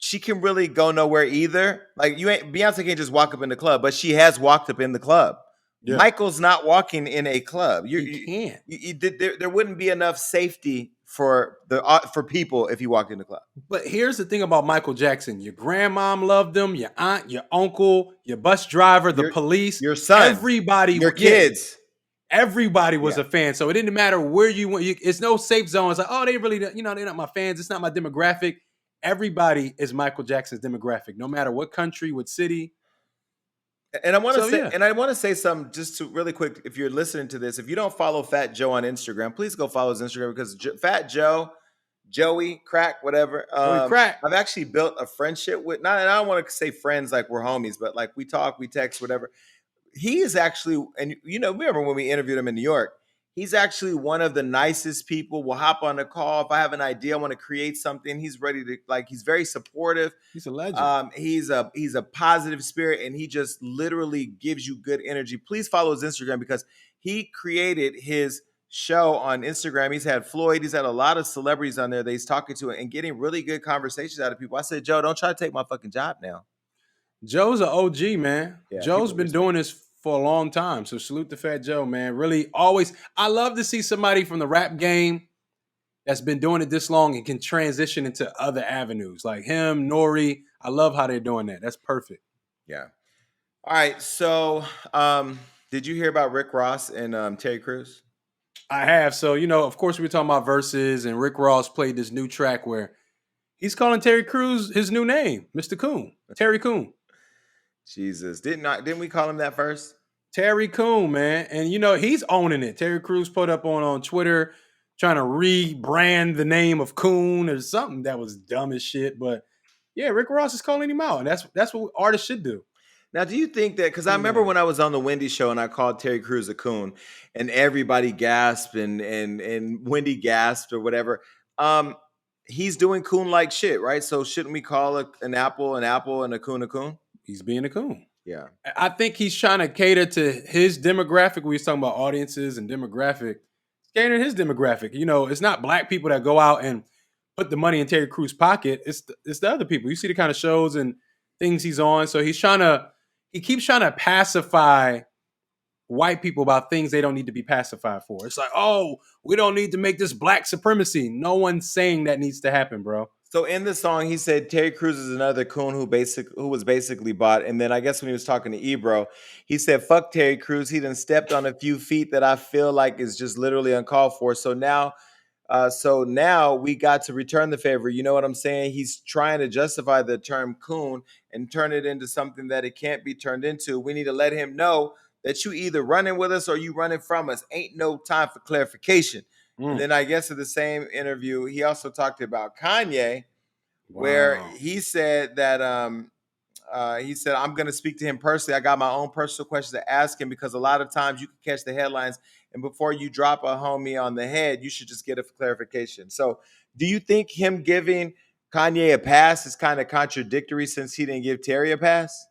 she can really go nowhere either. Like Beyonce can't just walk up in the club, but she has walked up in the club. Yeah. Michael's not walking in a club. You can't. There wouldn't be enough safety for people if he walked in the club. But here's the thing about Michael Jackson: your grandmom loved him, your aunt, your uncle, your bus driver, the police, your son, everybody, your kids. Everybody was a fan, so it didn't matter where you went. It's no safe zone. It's like, oh, they really, they're not my fans. It's not my demographic. Everybody is Michael Jackson's demographic, no matter what country, what city. And I want to say something just to really quick. If you're listening to this, if you don't follow Fat Joe on Instagram, please go follow his Instagram because Fat Joe Joey, crack, whatever. Joey Crack. I've actually built a friendship with, not, and I don't want to say friends like we're homies, but like we talk, we text, whatever. He is actually, and remember when we interviewed him in New York, he's actually one of the nicest people. We'll hop on a call. If I have an idea, I want to create something, he's ready to, like, he's very supportive. He's a legend. He's a positive spirit, and he just literally gives you good energy. Please follow his Instagram because he created his show on Instagram. He's had Floyd. He's had a lot of celebrities on there that he's talking to and getting really good conversations out of people. I said, Joe, don't try to take my fucking job now. Joe's an OG, man. Yeah, Joe's people been respect. doing this for a long time. So salute to Fat Joe, man. Really, always. I love to see somebody from the rap game that's been doing it this long and can transition into other avenues. Like him, Nori. I love how they're doing that. That's perfect. Yeah. All right. So, did you hear about Rick Ross and Terry Crews? I have. So, of course, we were talking about verses, and Rick Ross played this new track where he's calling Terry Crews his new name, Mr. Coon, Terry Coon. Jesus, didn't we call him that first? Terry Coon, man. And he's owning it. Terry Crews put up on Twitter trying to rebrand the name of Coon or something that was dumb as shit. But yeah, Rick Ross is calling him out. And that's what artists should do. Now, do you think that, because I remember when I was on the Wendy show and I called Terry Crews a coon and everybody gasped and Wendy gasped or whatever. He's doing coon-like shit, right? So shouldn't we call an apple and a coon a coon? He's being a coon. Yeah. I think he's trying to cater to his demographic. We was talking about audiences and demographic. Catering his demographic. It's not black people that go out and put the money in Terry Crews' pocket. It's the other people. You see the kind of shows and things he's on. So he keeps trying to pacify white people about things they don't need to be pacified for. It's like, oh, we don't need to make this black supremacy. No one's saying that needs to happen, bro. So in the song, he said Terry Crews is another coon who was basically bought. And then I guess when he was talking to Ebro, he said, "Fuck Terry Crews. He done stepped on a few feet that I feel like is just literally uncalled for. So now we got to return the favor." You know what I'm saying? He's trying to justify the term coon and turn it into something that it can't be turned into. We need to let him know that you either running with us or you running from us. Ain't no time for clarification. And then I guess in the same interview, he also talked about Kanye, where he said that I'm going to speak to him personally. I got my own personal questions to ask him because a lot of times you can catch the headlines, and before you drop a homie on the head, you should just get a clarification. So do you think him giving Kanye a pass is kind of contradictory since he didn't give Terry a pass?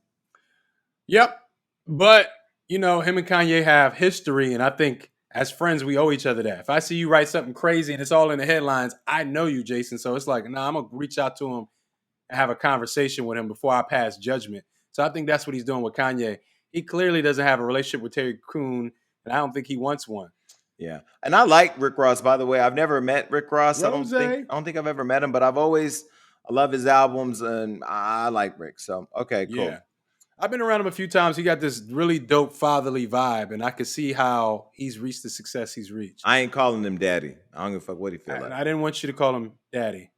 Yep. But, him and Kanye have history, and I think as friends, we owe each other that. If I see you write something crazy and it's all in the headlines, I know you, Jason. So it's like, I'm going to reach out to him and have a conversation with him before I pass judgment. So I think that's what he's doing with Kanye. He clearly doesn't have a relationship with Terry Coon, and I don't think he wants one. Yeah. And I like Rick Ross, by the way. I've never met Rick Ross. I don't think I've ever met him, but I love his albums, and I like Rick. So, okay, cool. Yeah. I've been around him a few times. He got this really dope fatherly vibe, and I can see how he's reached the success he's reached. I ain't calling him daddy. I don't give a fuck what he feel like. I didn't want you to call him daddy.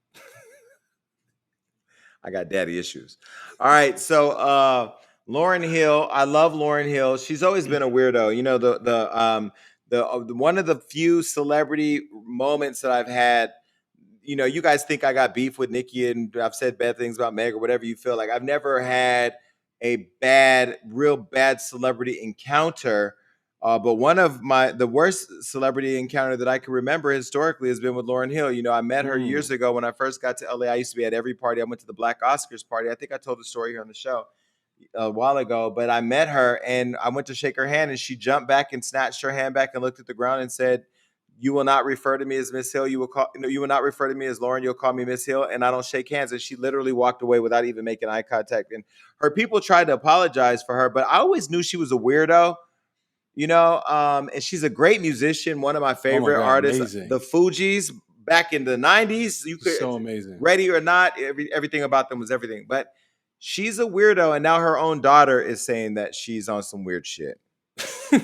I got daddy issues. All right, so Lauryn Hill, I love Lauryn Hill. She's always been a weirdo. The one of the few celebrity moments that I've had. You guys think I got beef with Nicki and I've said bad things about Meg or whatever you feel like. I've never had a real bad celebrity encounter. But one of the worst celebrity encounter that I can remember historically has been with Lauryn Hill. I met her years ago when I first got to LA. I used to be at every party. I went to the Black Oscars party. I think I told the story here on the show a while ago, but I met her and I went to shake her hand and she jumped back and snatched her hand back and looked at the ground and said, "You will not refer to me as Miss Hill. You will not refer to me as Lauren. You'll call me Miss Hill." And I don't shake hands. And she literally walked away without even making eye contact. And her people tried to apologize for her, but I always knew she was a weirdo. And she's a great musician. One of my favorite artists, amazing. The Fugees back in the 90s. You could, so amazing. Ready or Not, everything about them was everything. But she's a weirdo. And now her own daughter is saying that she's on some weird shit.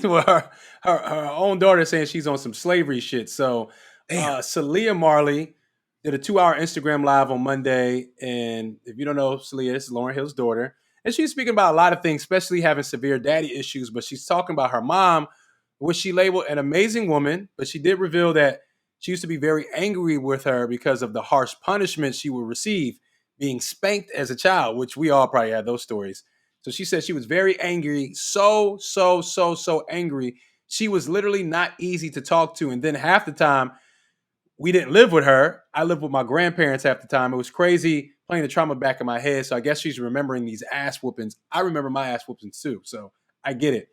Well, her own daughter is saying she's on some slavery shit. So Salia Marley did a 2-hour Instagram live on Monday. And if you don't know Salia, this is Lauryn Hill's daughter. And she's speaking about a lot of things, especially having severe daddy issues. But she's talking about her mom, which she labeled an amazing woman. But she did reveal that she used to be very angry with her because of the harsh punishment she would receive being spanked as a child, which we all probably had those stories. So she said she was very angry, so angry. She was literally not easy to talk to. And then half the time, we didn't live with her. I lived with my grandparents half the time. It was crazy playing the trauma back in my head. So I guess she's remembering these ass whoopings. I remember my ass whoopings too. So I get it.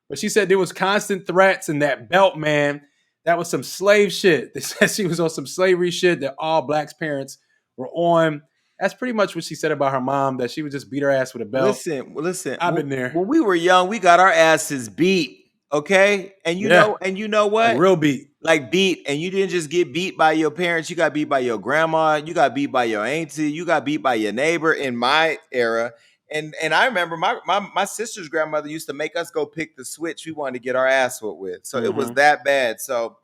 But she said there was constant threats and that belt, man, that was some slave shit. They said she was on some slavery shit that all blacks parents were on. That's pretty much what she said about her mom, that she would just beat her ass with a belt. Listen. I've been there. When we were young, we got our asses beat. Okay, Yeah. and you know Like what? real beat. Like beat, and you didn't just get beat by your parents. You got beat by your grandma. You got beat by your auntie. You got beat by your neighbor. In my era, and I remember my sister's grandmother used to make us go pick the switch we wanted to get our ass whooped with. So it was that bad. So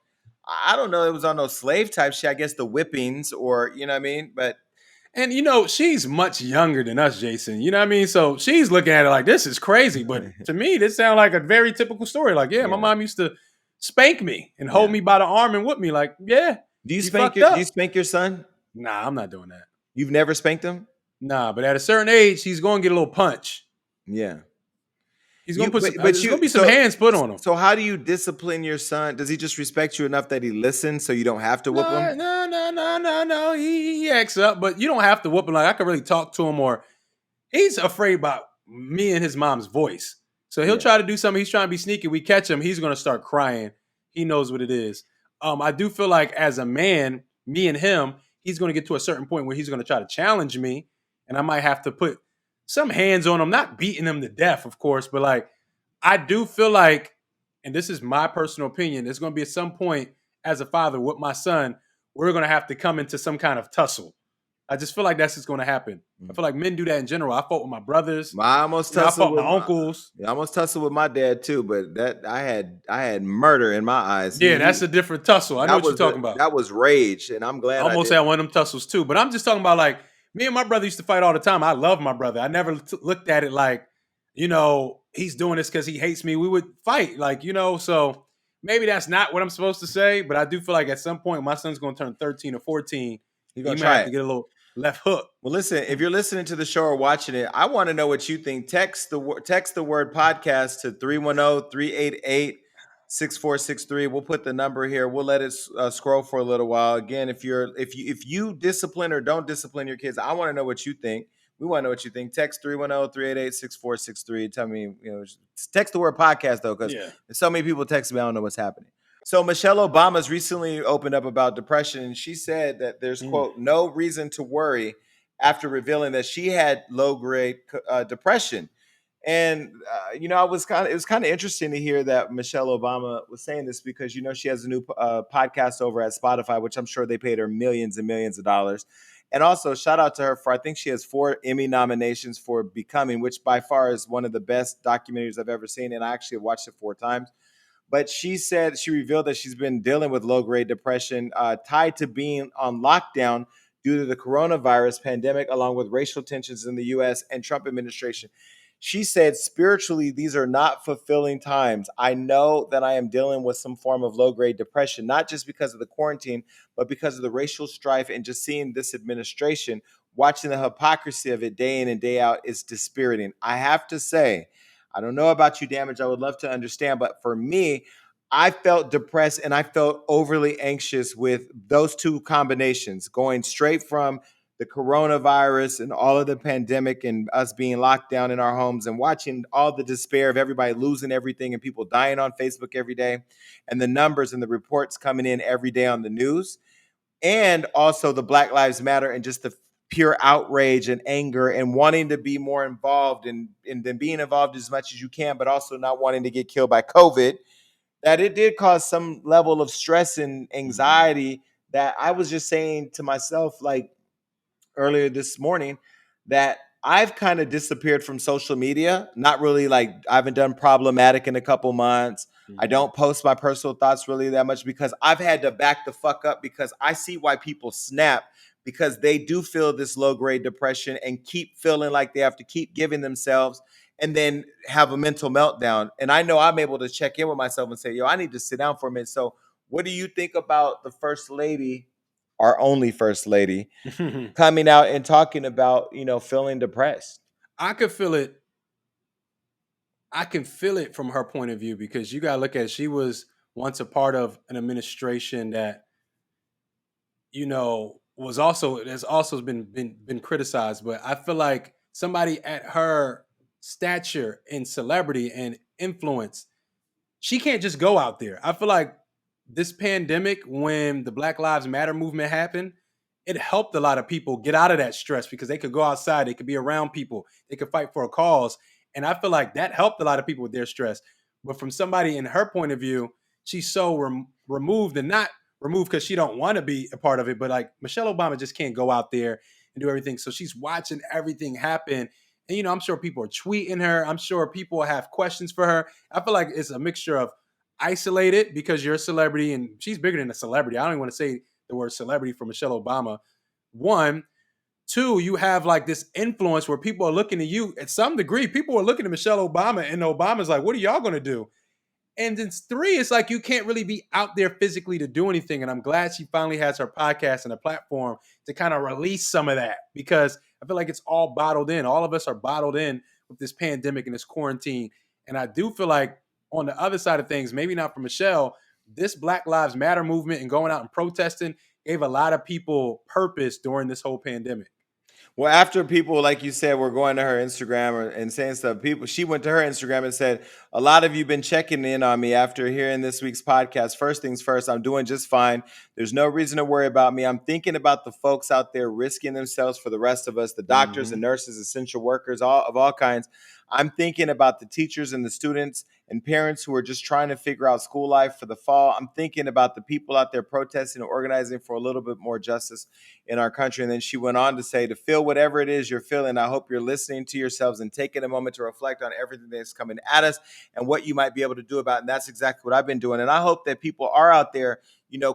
I don't know. It was on those slave type shit. I guess the whippings, or you know what I mean. But And she's much younger than us, Jason. You know what I mean? So she's looking at it like this is crazy. But to me, this sounds like a very typical story. Like, yeah, my yeah, mom used to spank me and hold yeah. me by the arm and whip me. Like, yeah, you fucked Do you up. spank your son? Nah, I'm not doing that. You've never spanked him? Nah, but at a certain age, he's going to get a little punch. Yeah. He's going to put some. But There's going you to be some hands put on him. so how do you discipline your son? Does he just respect you enough that he listens so you don't have to whoop him? No. He acts up, but you don't have to whoop him. Like I can really talk to him, or he's afraid about me and his mom's voice. So he'll Yeah. try to do something. He's trying to be sneaky. We catch him. He's going to start crying. He knows what it is. I do feel like as a man, me and him, he's going to get to a certain point where he's going to try to challenge me, and I might have to put some hands on him, not beating him to death, of course, but like I do feel like, and this is my personal opinion, there's going to be at some point as a father with my son, we're going to have to come into some kind of tussle. I just feel like that's just going to happen. I feel like men do that in general. I fought with my brothers. I almost I tussled fought with my uncles. I almost tussled with my dad too, but that I had murder in my eyes. Yeah, that's a different tussle. I know what you're talking about. that was rage, and I'm I glad I almost had didn't. one of them tussles too. But I'm just talking about like me and my brother used to fight all the time. I love my brother. I never looked at it like, he's doing this because he hates me. We would fight, like, so maybe that's not what I'm supposed to say. But I do feel like at some point my son's going to turn 13 or 14. You're He gonna might try have to it. get a little left hook. Well, listen, if you're listening to the show or watching it, I want to know what you think. Text the word podcast to 310-388-6463. We'll put the number here. We'll let it scroll for a little while. Again, if you discipline or don't discipline your kids, I want to know what you think. We want to know what you think. Text 310-388-6463. Tell me, text the word podcast though, because so many people text me, I don't know what's happening. So Michelle Obama's recently opened up about depression, and she said that there's, quote, no reason to worry after revealing that she had low grade depression. And it was kind of interesting to hear that Michelle Obama was saying this, because she has a new podcast over at Spotify, which I'm sure they paid her millions and millions of dollars. And also shout out to her for, I think she has 4 Emmy nominations for Becoming, which by far is one of the best documentaries I've ever seen, and I actually watched it 4 times. But she revealed that she's been dealing with low grade depression tied to being on lockdown due to the coronavirus pandemic, along with racial tensions in the U.S. and Trump administration. She said, spiritually, these are not fulfilling times. I know that I am dealing with some form of low grade depression, not just because of the quarantine, but because of the racial strife and just seeing this administration, watching the hypocrisy of it day in and day out is dispiriting. I have to say, I don't know about you, Damage. I would love to understand. But for me, I felt depressed and I felt overly anxious with those two combinations, going straight from the coronavirus and all of the pandemic and us being locked down in our homes and watching all the despair of everybody losing everything and people dying on Facebook every day, and the numbers and the reports coming in every day on the news, and also the Black Lives Matter and just the pure outrage and anger and wanting to be more involved and then being involved as much as you can, but also not wanting to get killed by COVID, that it did cause some level of stress and anxiety that I was just saying to myself, like, earlier this morning, that I've kind of disappeared from social media. Not really, like, I haven't done problematic in a couple months. I don't post my personal thoughts really that much because I've had to back the fuck up, because I see why people snap, because they do feel this low grade depression and keep feeling like they have to keep giving themselves and then have a mental meltdown. And I know I'm able to check in with myself and say, yo, I need to sit down for a minute. So What do you think about the first lady, our only first lady, coming out and talking about, feeling depressed? I could feel it. I can feel it from her point of view because you got to look at it. She was once a part of an administration that was also has also been criticized. But I feel like somebody at her stature and celebrity and influence, she can't just go out there. I feel like this pandemic, when the Black Lives Matter movement happened, it helped a lot of people get out of that stress because they could go outside, they could be around people, they could fight for a cause. And I feel like that helped a lot of people with their stress. But from somebody in her point of view, she's so removed, and not removed because she don't want to be a part of it, but like Michelle Obama just can't go out there and do everything. So she's watching everything happen. And I'm sure people are tweeting her. I'm sure people have questions for her. I feel like it's a mixture of isolated because you're a celebrity and she's bigger than a celebrity. I don't even want to say the word celebrity for Michelle Obama. One, two, you have like this influence where people are looking to you at some degree. People are looking at Michelle Obama and Obama's like, what are y'all going to do? And then three, it's like you can't really be out there physically to do anything. And I'm glad she finally has her podcast and a platform to kind of release some of that because I feel like it's all bottled in. All of us are bottled in with this pandemic and this quarantine. And I do feel like on the other side of things, maybe not for Michelle, this Black Lives Matter movement and going out and protesting gave a lot of people purpose during this whole pandemic. Well, after people, like you said, were going to her Instagram and saying stuff, she went to her Instagram and said, "A lot of you been checking in on me after hearing this week's podcast. First things first, I'm doing just fine. There's no reason to worry about me. I'm thinking about the folks out there risking themselves for the rest of us, the doctors and nurses, essential workers, all of all kinds. I'm thinking about the teachers and the students and parents who are just trying to figure out school life for the fall. I'm thinking about the people out there protesting and organizing for a little bit more justice in our country." And then she went on to say, "To feel whatever it is you're feeling, I hope you're listening to yourselves and taking a moment to reflect on everything that's coming at us and what you might be able to do about it." And that's exactly what I've been doing. And I hope that people are out there,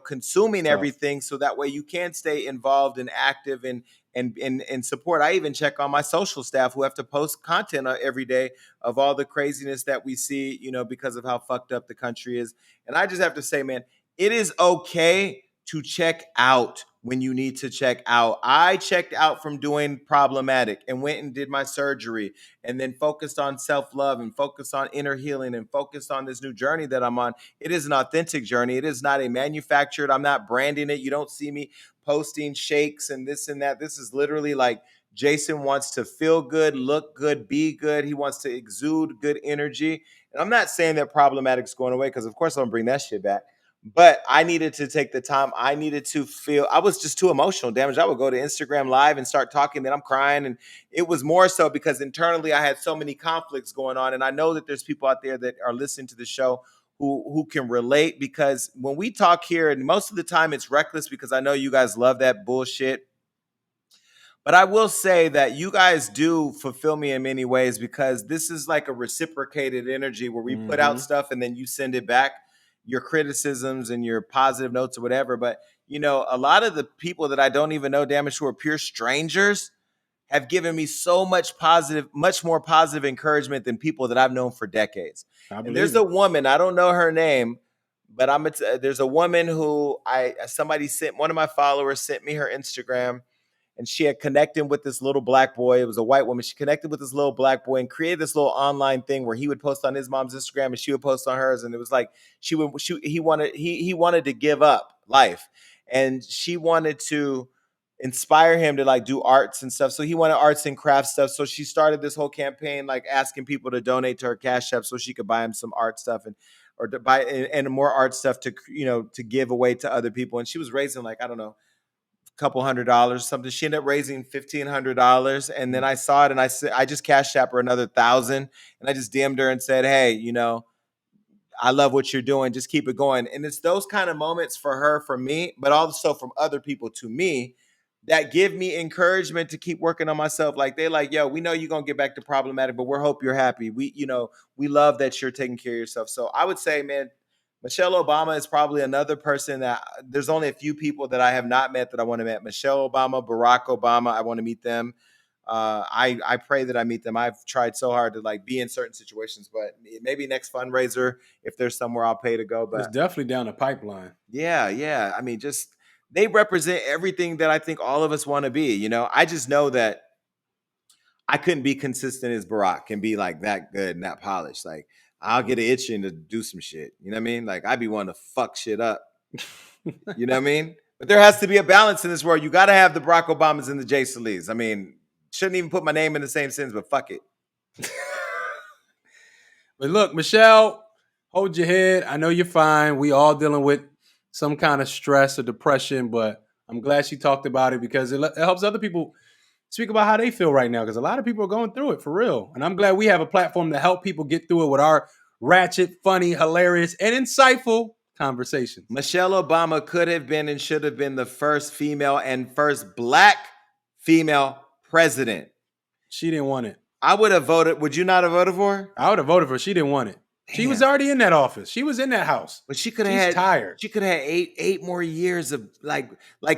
consuming everything so that way you can stay involved and active and support. I even check on my social staff who have to post content every day of all the craziness that we see, because of how fucked up the country is. And I just have to say, man, it is okay to check out when you need to check out. I checked out from doing problematic and went and did my surgery and then focused on self-love and focused on inner healing and focused on this new journey that I'm on. It is an authentic journey. It is not a manufactured, I'm not branding it. You don't see me posting shakes and this and that. This is literally like Jason wants to feel good, look good, be good. He wants to exude good energy. And I'm not saying that problematic is going away because, of course, I'm going to bring that shit back. But I needed to take the time. I needed to feel, I was just too emotional damage. I would go to Instagram Live and start talking, then I'm crying. And it was more so because internally I had so many conflicts going on. And I know that there's people out there that are listening to the show who can relate, because when we talk here, and most of the time it's reckless because I know you guys love that bullshit. But I will say that you guys do fulfill me in many ways because this is like a reciprocated energy where we put out stuff and then you send it back, your criticisms and your positive notes or whatever. But, a lot of the people that I don't even know, damage, who are pure strangers, have given me so much positive, much more positive encouragement than people that I've known for decades. I And believe there's a it. woman, I don't know her name, but there's a woman who somebody sent, one of my followers sent me her Instagram, and she had connected with this little black boy. It was a white woman. She connected with this little black boy and created this little online thing where he would post on his mom's Instagram and she would post on hers. And it was like he wanted to give up life, and she wanted to inspire him to like do arts and stuff. So he wanted arts and crafts stuff. So she started this whole campaign, like asking people to donate to her Cash App so she could buy him some art stuff and or to buy and more art stuff to to give away to other people. And she was raising like, I don't know, couple $100 something. She ended up raising $1,500, and then I saw it and I said, I just cashed app her another 1,000, and I just DM'd her and said, "Hey, I love what you're doing. Just keep it going." And it's those kind of moments for her, for me, but also from other people to me, that give me encouragement to keep working on myself. Like they like, "Yo, we know you're gonna get back to problematic, but we hope you're happy. We love that you're taking care of yourself." So I would say, man, Michelle Obama is probably another person that there's only a few people that I have not met that I want to meet. Michelle Obama, Barack Obama, I want to meet them. I pray that I meet them. I've tried so hard to like be in certain situations, but maybe next fundraiser, if there's somewhere I'll pay to go. It's But definitely down the pipeline. yeah. I mean, just they represent everything that I think all of us want to be. You know, I just know that I couldn't be consistent as Barack and be like that good and that polished. Like I'll get an itching to do some shit. You know what I mean? Like I'd be wanting to fuck shit up. You know what I mean? But there has to be a balance in this world. You got to have the Barack Obamas and the Jay Salihs. I mean, shouldn't even put my name in the same sentence, but fuck it. But look, Michelle, hold your head. I know you're fine. We all dealing with some kind of stress or depression, but I'm glad she talked about it because it helps other people speak about how they feel right now because a lot of people are going through it for real. And I'm glad we have a platform to help people get through it with our ratchet, funny, hilarious, and insightful conversations. Michelle Obama could have been and should have been the first female and first Black female president. She didn't want it. I would have voted. Would you not have voted for her? I would have voted for her. She didn't want it. Damn. She was already in that office. She was in that house. But she could have had tired. She could have had eight more years of like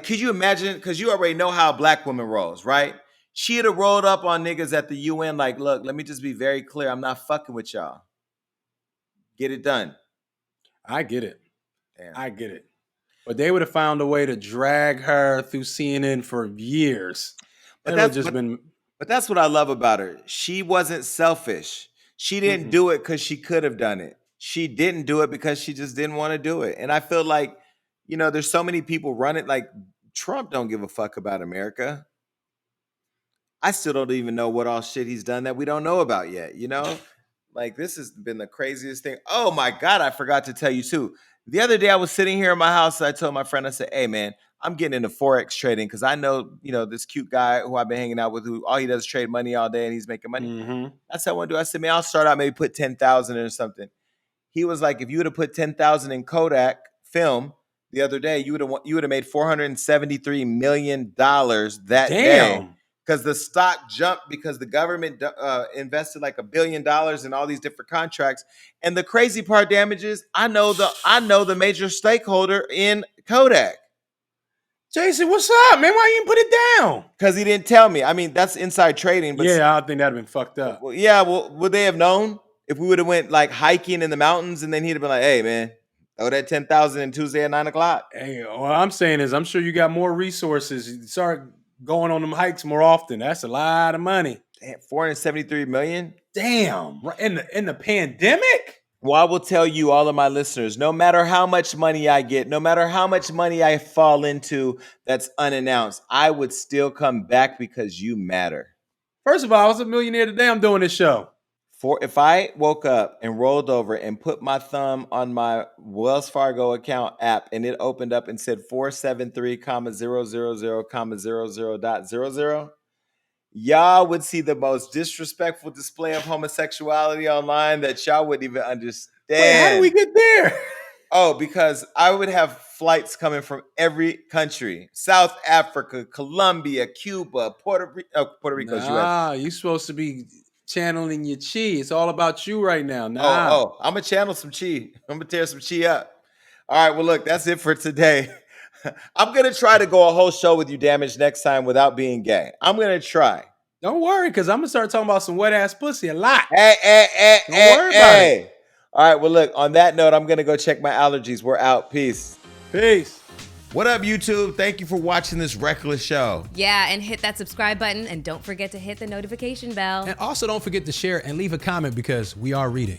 could you imagine? Because you already know how a Black woman rolls, right? She'd have rolled up on niggas at the UN like, look, let me just be very clear. I'm not fucking with y'all. Get it done. I get it. Damn. I get it. But they would have found a way to drag her through CNN for years. But that's what I love about her. She wasn't selfish. She didn't do it because she could have done it. She didn't do it because she just didn't want to do it. And I feel like, you know, there's so many people running. Like Trump don't give a fuck about America. I still don't even know what all shit he's done that we don't know about yet, you know? Like, this has been the craziest thing. Oh, my God, I forgot to tell you, too. The other day, I was sitting here in my house, and I told my friend, I said, hey, man, I'm getting into Forex trading because I know, you know, this cute guy who I've been hanging out with who all he does is trade money all day, and he's making money. Mm-hmm. That's what I want to do. I said, man, I'll start out, maybe put 10,000 or something. He was like, if you would have put 10,000 in Kodak film the other day, you would have made $473 million that day. Because the stock jumped because the government invested like $1 billion in all these different contracts. And the crazy part, Damage, is I know the major stakeholder in Kodak. Jason, what's up, man? Why you didn't put it down? Because he didn't tell me. I mean, that's inside trading. But yeah, I think that'd have been fucked up. Well, yeah, well, would they have known if we would have went like hiking in the mountains and then he'd have been like, hey, man, throw that 10,000 in Tuesday at 9 o'clock. Hey, what I'm saying is I'm sure you got more resources. You start going on them hikes more often. That's a lot of money. Damn, $473 million? Damn. In the pandemic? Well, I will tell you, all of my listeners, no matter how much money I get, no matter how much money I fall into that's unannounced, I would still come back because you matter. First of all, I was a millionaire today. I'm doing this show. If I woke up and rolled over and put my thumb on my Wells Fargo account app and it opened up and said 473,000,000.00.00, y'all would see the most disrespectful display of homosexuality online that y'all wouldn't even understand. Wait, how did we get there? Oh, because I would have flights coming from every country. South Africa, Colombia, Cuba, Puerto Rico, US. Ah, you supposed to be channeling your chi. It's all about you right now. Nah. Oh, I'm going to channel some chi. I'm going to tear some chi up. All right, well, look, that's it for today. I'm going to try to go a whole show with you, Damage, next time without being gay. I'm going to try. Don't worry, because I'm going to start talking about some wet-ass pussy a lot. Hey, don't worry about it. All right, well, look, on that note, I'm going to go check my allergies. We're out. Peace. Peace. What up, YouTube? Thank you for watching this reckless show. Yeah, and hit that subscribe button, and don't forget to hit the notification bell. And also don't forget to share and leave a comment because we are reading.